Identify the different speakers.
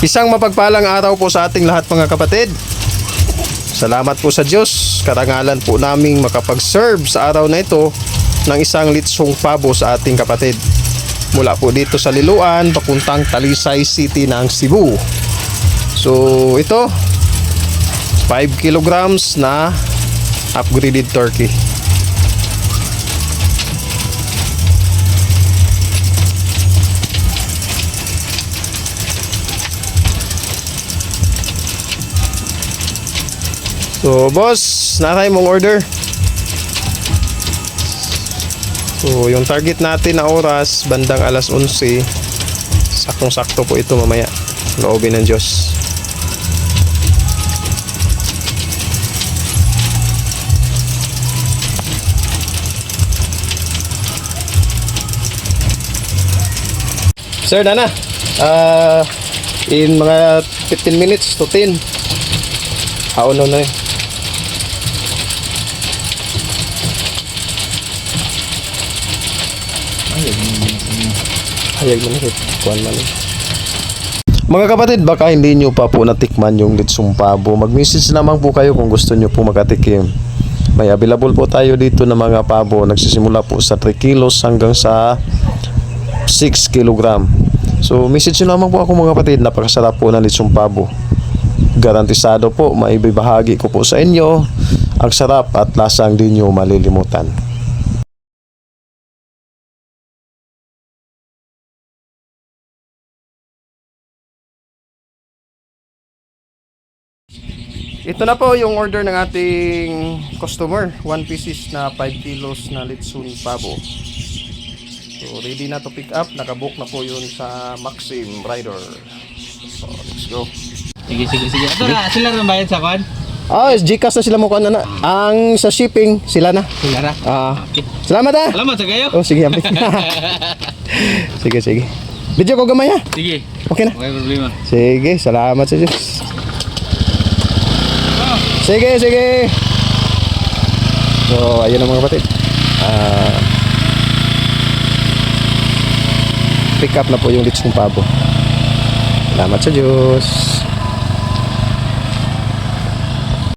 Speaker 1: Isang mapagpalang araw po sa ating lahat mga kapatid. Salamat po sa Diyos. Karangalan po naming makapag-serve sa araw na ito ng isang litsong pabo sa ating kapatid. Mula po dito sa Liloan, papuntang Talisay City ng Cebu. So ito, 5 kilograms na upgraded turkey. So boss, natay mong order. So yung target natin na oras, bandang alas 11. Saktong-sakto po ito mamaya. Loobin ng Diyos. Sir, Nana, in mga 15 minutes to 10, hauno na yun. Hayag mo na hit. Kuhan man yun. Mga kapatid, baka hindi nyo pa po natikman yung litsong pabo. Mag-message naman po kayo kung gusto nyo po makatikim. May available po tayo dito na mga pabo. Nagsisimula po sa 3 kilos hanggang sa 6 kilogram. So message nyo naman po ako mga kapatid. Napakasarap po ng litsong pabo. Garantisado po, maibibahagi ko po sa inyo ang sarap at lasang di nyo malilimutan. Ito na po yung order ng ating customer. 1 pieces na 5 kilos na litsun pabo. So ready na to pick up. Nakabook na po yun sa Maxim Rider. So let's go.
Speaker 2: Sige. Ito na, sila rin bayad sa kwan?
Speaker 1: Gcash na sila mo na. Ang sa shipping, sila na.
Speaker 2: Sila ra.
Speaker 1: Okay. Salamat ha.
Speaker 2: Salamat sa kayo.
Speaker 1: Oh, sige. Sige. Video ko gamay ha.
Speaker 2: Sige.
Speaker 1: Okay na.
Speaker 2: Okay, problema.
Speaker 1: Sige, salamat sa Diyos. Sige. So, ayun na mga kapatid. Pick up na po yung litsong pabo. Salamat sa Diyos.